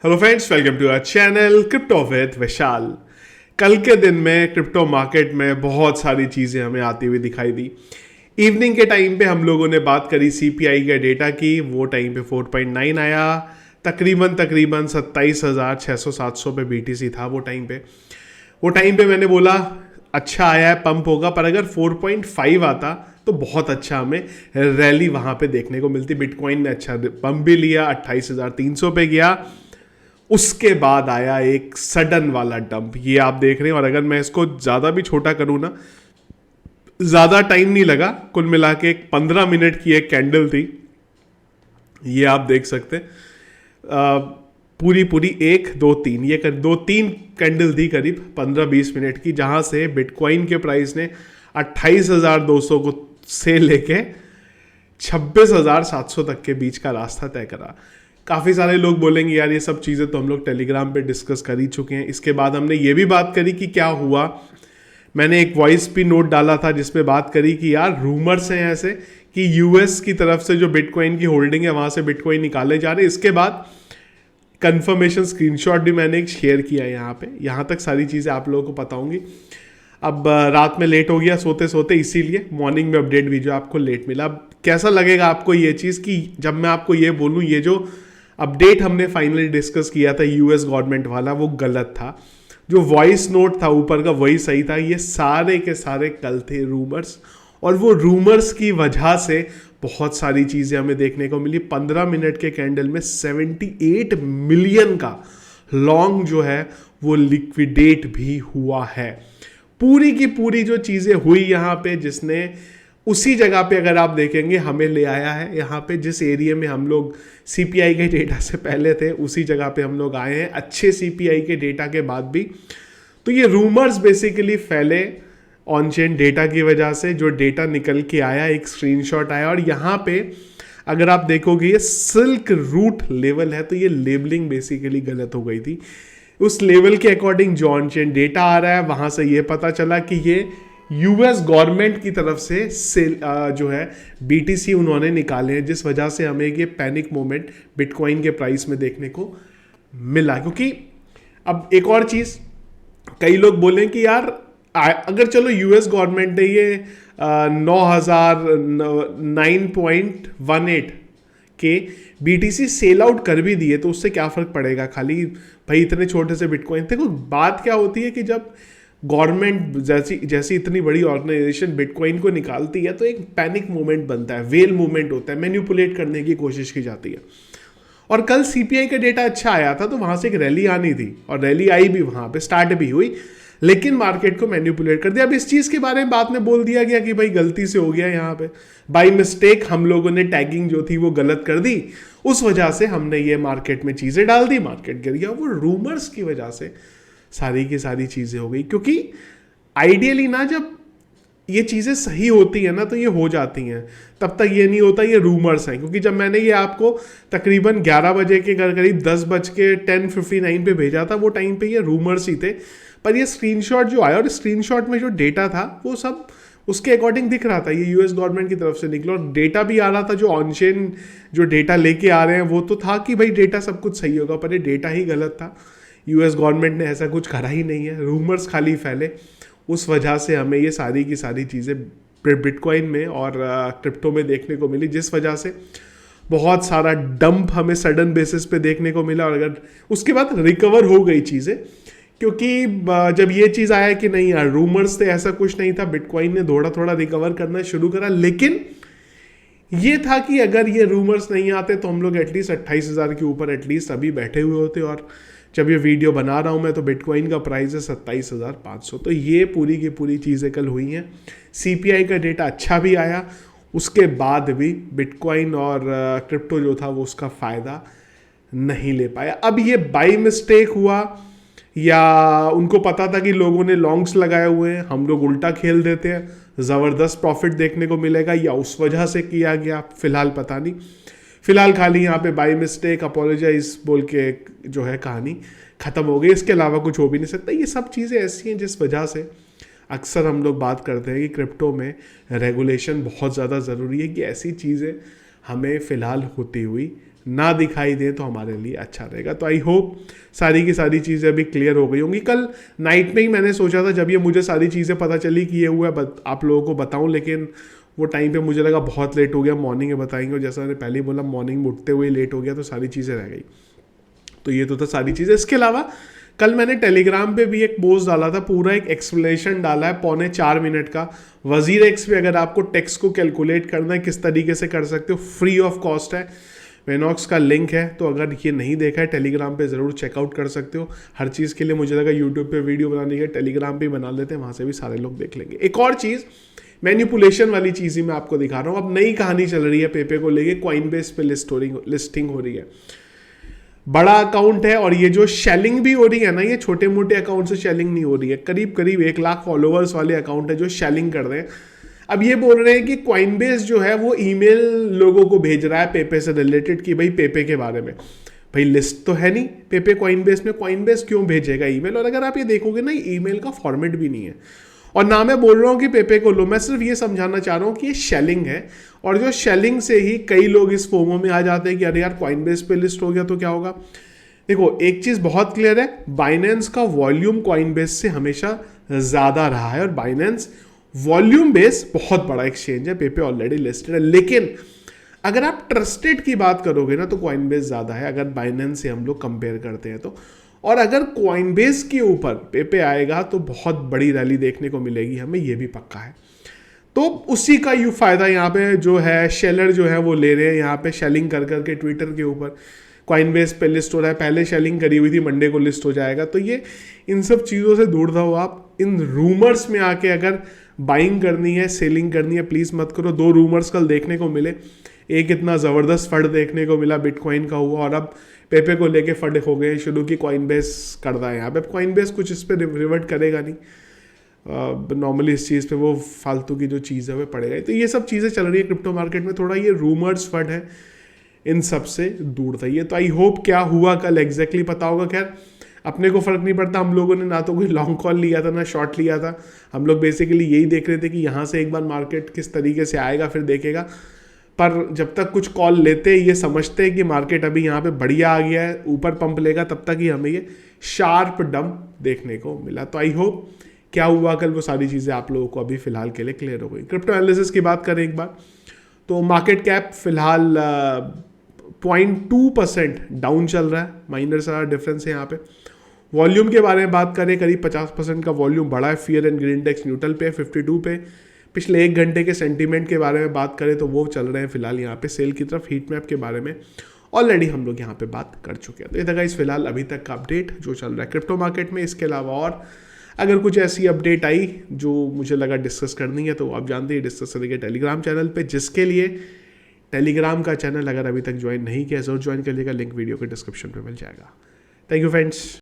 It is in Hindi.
Hello friends, welcome to our channel crypto with Vishal. कल के दिन में क्रिप्टो मार्केट में बहुत सारी चीज़ें हमें आती हुई दिखाई दी। इवनिंग के टाइम पे हम लोगों ने बात करी सीपीआई के डेटा की। वो टाइम पे 4.9 आया, तकरीबन 27,600-700 पे बीटीसी था वो टाइम पे मैंने बोला अच्छा आया है, पंप होगा। पर अगर 4.5 आता तो बहुत अच्छा हमें रैली वहाँ पे देखने को मिलती। बिटकॉइन ने अच्छा पंप भी लिया, 28,300 पे गया। उसके बाद आया एक सडन वाला डंप, ये आप देख रहे हैं। और अगर मैं इसको ज़्यादा भी छोटा करूँ ना, ज़्यादा टाइम नहीं लगा, कुल मिला के एक 15 मिनट की एक कैंडल थी। ये आप देख सकते हैं, पूरी पूरी 1 2 3 ये कर 2 3 कैंडल थी करीब 15-20 मिनट की, जहाँ से बिटकॉइन के प्राइस ने 28,200 को से लेके 26,700 तक के बीच का रास्ता तय करा। काफ़ी सारे लोग बोलेंगे यार ये सब चीज़ें तो हम लोग टेलीग्राम पे डिस्कस कर ही चुके हैं। इसके बाद हमने ये भी बात करी कि क्या हुआ। मैंने एक वॉइस भी नोट डाला था जिसमें बात करी कि यार रूमर्स हैं ऐसे कि यूएस की तरफ से जो बिटकॉइन की होल्डिंग है वहाँ से बिटकॉइन निकाले जा रहे हैं। इसके बाद कंफर्मेशन स्क्रीनशॉट भी मैंने एक शेयर किया है यहाँ पे। यहाँ तक सारी चीज़ें आप लोगों को पता होंगी। अब रात में लेट हो गया सोते सोते, इसीलिए मॉर्निंग में अपडेट वीडियो आपको लेट मिला। अब कैसा लगेगा आपको ये चीज़ कि जब मैं आपको ये बोलूँ ये जो अपडेट हमने फाइनली डिस्कस किया था यूएस गवर्नमेंट वाला वो गलत था। जो वॉइस नोट था ऊपर का वही सही था। ये सारे के सारे कल थे रूमर्स, और वो रूमर्स की वजह से बहुत सारी चीज़ें हमें देखने को मिली। 15 मिनट के कैंडल में 78 मिलियन का लॉन्ग जो है वो लिक्विडेट भी हुआ है। पूरी की पूरी जो चीज़ें हुई यहाँ पे, जिसने उसी जगह पे अगर आप देखेंगे हमें ले आया है यहाँ पे, जिस एरिया में हम लोग सीपीआई के डेटा से पहले थे उसी जगह पे हम लोग आए हैं अच्छे सीपीआई के डेटा के बाद भी। तो ये रूमर्स बेसिकली फैले ऑन चेन डेटा की वजह से। जो डेटा निकल के आया, एक स्क्रीनशॉट आया, और यहाँ पे अगर आप देखोगे ये सिल्क रूट लेवल है, तो ये लेबलिंग बेसिकली गलत हो गई थी। उस लेवल के अकॉर्डिंग जो ऑन चेन डेटा आ रहा है वहाँ से ये पता चला कि ये यूएस गवर्नमेंट की तरफ से जो है बीटीसी उन्होंने निकाले हैं, जिस वजह से हमें ये पैनिक मोमेंट बिटकॉइन के प्राइस में देखने को मिला। क्योंकि अब एक और चीज़, कई लोग बोलें कि यार अगर चलो यूएस गवर्नमेंट ने ये 9,009.18 के बीटीसी सेल आउट कर भी दिए तो उससे क्या फ़र्क पड़ेगा। खाली भाई इतने छोटे से बिटकॉइन, देखो बात क्या होती है कि जब गवर्नमेंट जैसी इतनी बड़ी ऑर्गेनाइजेशन बिटकॉइन को निकालती है तो एक पैनिक मोमेंट बनता है, वेल मूवमेंट होता है, मैनिपुलेट करने की कोशिश की जाती है। और कल सीपीआई का डेटा अच्छा आया था तो वहाँ से एक रैली आनी थी, और रैली आई भी, वहाँ पे स्टार्ट भी हुई, लेकिन मार्केट को मैनिपुलेट कर दिया। अब इस चीज़ के बारे में बाद में बोल दिया गया कि भाई गलती से हो गया, यहाँ पे बाई मिस्टेक हम लोगों ने टैगिंग जो थी वो गलत कर दी, उस वजह से हमने ये मार्केट में चीज़ें डाल दी, मार्केट गिर गया। वो रूमर्स की वजह से सारी की सारी चीज़ें हो गई। क्योंकि आइडियली ना जब ये चीज़ें सही होती हैं ना तो ये हो जाती हैं, तब तक ये नहीं होता ये रूमर्स हैं। क्योंकि जब मैंने ये आपको तकरीबन 11 बजे के करीब 10:10:59 पे भेजा था, वो टाइम पे ये रूमर्स ही थे। पर ये स्क्रीनशॉट जो आया, और स्क्रीनशॉट में जो डेटा था वो सब उसके अकॉर्डिंग दिख रहा था, ये यूएस गवर्नमेंट की तरफ से निकला। और डेटा भी आ रहा था, जो ऑनचेन जो डेटा लेके आ रहे हैं वो तो था कि भाई डेटा सब कुछ सही होगा, पर ये डेटा ही गलत था। यूएस गवर्नमेंट ने ऐसा कुछ करा ही नहीं है, रूमर्स खाली फैले। उस वजह से हमें ये सारी की सारी चीज़ें बिटकॉइन में और क्रिप्टो में देखने को मिली, जिस वजह से बहुत सारा डंप हमें सडन बेसिस पे देखने को मिला। और अगर उसके बाद रिकवर हो गई चीज़ें, क्योंकि जब ये चीज़ आया कि नहीं यार रूमर्स थे, ऐसा कुछ नहीं था, बिटकॉइन ने थोड़ा थोड़ा रिकवर करना शुरू करा। लेकिन ये था कि अगर ये रूमर्स नहीं आते तो हम लोग एटलीस्ट 28,000 के ऊपर एटलीस्ट अभी बैठे हुए होते। और जब ये वीडियो बना रहा हूँ मैं तो बिटकॉइन का प्राइस है 27,500। तो ये पूरी की पूरी चीज़ें कल हुई हैं। सीपीआई का डेटा अच्छा भी आया, उसके बाद भी बिटकॉइन और क्रिप्टो जो था वो उसका फ़ायदा नहीं ले पाया। अब ये बाई मिस्टेक हुआ या उनको पता था कि लोगों ने लॉन्ग्स लगाए हुए हैं, हम लोग उल्टा खेल देते हैं, ज़बरदस्त प्रॉफिट देखने को मिलेगा, या उस वजह से किया गया, फिलहाल पता नहीं। फिलहाल खाली यहाँ पे बाई मिस्टेक अपोलोजाइज बोल के जो है कहानी ख़त्म हो गई, इसके अलावा कुछ हो भी नहीं सकता। ये सब चीज़ें ऐसी हैं जिस वजह से अक्सर हम लोग बात करते हैं कि क्रिप्टो में रेगुलेशन बहुत ज़्यादा ज़रूरी है, कि ऐसी चीज़ें हमें फ़िलहाल होती हुई ना दिखाई दे तो हमारे लिए अच्छा रहेगा। तो आई होप सारी की सारी चीज़ें अभी क्लियर हो गई होंगी। कल नाइट में ही मैंने सोचा था जब ये मुझे सारी चीज़ें पता चली कि ये हुआ है आप लोगों को बताऊं, लेकिन वो टाइम पे मुझे लगा बहुत लेट हो गया, मॉर्निंग में बताएंगे, और जैसा मैंने पहले ही बोला मॉर्निंग में उठते हुए लेट हो गया तो सारी चीज़ें रह गई। तो ये तो था सारी चीज़ें। इसके अलावा कल मैंने टेलीग्राम पे भी एक पोस्ट डाला था, पूरा एक एक्सप्लेनेशन डाला है 3.25 मिनट का। वजीर एक्स पे अगर आपको टैक्स को कैलकुलेट करना है किस तरीके से कर सकते हो, फ्री ऑफ कॉस्ट है, वेनॉक्स का लिंक है, तो अगर ये नहीं देखा है टेलीग्राम पे ज़रूर चेकआउट कर सकते हो। हर चीज़ के लिए मुझे लगा यूट्यूब पे वीडियो बनाने के टेलीग्राम पे बना लेते हैं, वहाँ से भी सारे लोग देख लेंगे। एक और चीज़ मैनिपुलेशन वाली चीज़ ही मैं आपको दिखा रहा हूँ। अब नई कहानी चल रही है पेपे को लेके, कॉइनबेस पे लिस्टिंग हो रही है, बड़ा अकाउंट है, और ये जो शेलिंग भी हो रही है ना, ये छोटे मोटे अकाउंट से शेलिंग नहीं हो रही है, करीब करीब 1 लाख फॉलोअर्स वाले अकाउंट है जो शेलिंग कर रहे हैं। अब ये बोल रहे हैं कि कॉइनबेस जो है वो ईमेल लोगों को भेज रहा है पेपे से रिलेटेड कि भाई पेपे के बारे में, भाई लिस्ट तो है नहीं पेपे कॉइनबेस में, कॉइनबेस क्यों भेजेगा ईमेल। और अगर आप ये देखोगे ना, ईमेल का फॉर्मेट भी नहीं है, और ना मैं बोल रहा हूँ कि पेपे को लो, मैं सिर्फ ये समझाना चाह रहा हूँ कि ये शेलिंग है, और जो शेलिंग से ही कई लोग इस फोमो में आ जाते हैं कि अरे यार कॉइनबेस पे लिस्ट हो गया तो क्या होगा। देखो एक चीज़ बहुत क्लियर है, बाइनेंस का वॉल्यूम कॉइनबेस से हमेशा ज़्यादा रहा है, और बाइनेंस वॉल्यूम बेस बहुत बड़ा एक्सचेंज है, पेपे ऑलरेडी लिस्टेड है। लेकिन अगर आप ट्रस्टेड की बात करोगे ना तो कॉइनबेस ज़्यादा है अगर बाइनेंस से हम लोग कंपेयर करते हैं तो। और अगर कॉइनबेस के ऊपर पेपे आएगा तो बहुत बड़ी रैली देखने को मिलेगी हमें, ये भी पक्का है। तो उसी का यू फायदा यहाँ पे जो है शेलर जो है वो ले रहे हैं, यहाँ पे शेलिंग कर करके ट्विटर के ऊपर कॉइनबेस पे लिस्ट हो रहा है, पहले शेलिंग करी हुई थी, मंडे को लिस्ट हो जाएगा। तो ये इन सब चीज़ों से दूर रहो आप, इन रूमर्स में आके अगर बाइंग करनी है सेलिंग करनी है प्लीज़ मत करो। 2 रूमर्स कल देखने को मिले, एक इतना ज़बरदस्त फंड देखने को मिला बिटकॉइन का हुआ, और अब पेपे को लेके फंड हो गए शुरू की कॉइनबेस कर रहा है यहाँ पे। कॉइनबेस कुछ इस पर रिवर्ट करेगा नहीं, नॉर्मली इस चीज़ पे वो फालतू की जो चीज़ है वो पड़ेगा। तो ये सब चीज़ें चल रही है क्रिप्टो मार्केट में, थोड़ा ये रूमर्स फंड है, इन सब से दूर रहिए। तो आई होप क्या हुआ कल एग्जैक्टली पता होगा। खैर अपने को फ़र्क नहीं पड़ता, हम लोगों ने ना तो कोई लॉन्ग कॉल लिया था ना शॉर्ट लिया था, हम लोग बेसिकली यही देख रहे थे कि यहाँ से एक बार मार्केट किस तरीके से आएगा फिर देखेगा। पर जब तक कुछ कॉल लेते ये समझते हैं कि मार्केट अभी यहाँ पे बढ़िया आ गया है, ऊपर पंप लेगा, तब तक ही हमें ये शार्प डंप देखने को मिला। तो आई होप क्या हुआ कल वो सारी चीज़ें आप लोगों को अभी फिलहाल के लिए क्लियर हो गई। क्रिप्टो एनालिसिस की बात करें एक बार, तो मार्केट कैप फिलहाल 0.2% डाउन चल रहा है, माइनर सा डिफरेंस है यहाँ पे। वॉल्यूम के बारे में बात करें, करीब 50% का वॉल्यूम बढ़ा है, fear and green index neutral पे 52 पे। पिछले 1 घंटे के सेंटीमेंट के बारे में बात करें तो वो चल रहे हैं फिलहाल यहाँ पे सेल की तरफ। हीट मैप के बारे में ऑलरेडी हम लोग यहाँ पे बात कर चुके हैं। तो ये था गाइस फिलहाल अभी तक का अपडेट जो चल रहा है क्रिप्टो मार्केट में। इसके अलावा और अगर कुछ ऐसी अपडेट आई जो मुझे लगा डिस्कस करनी है तो आप जानते हैं डिस्कस करेंगे टेलीग्राम चैनल पे, जिसके लिए टेलीग्राम का चैनल अगर अभी तक ज्वाइन नहीं किया जरूर ज्वाइन करिएगा, लिंक वीडियो के डिस्क्रिप्शन पे मिल जाएगा। Thank you friends.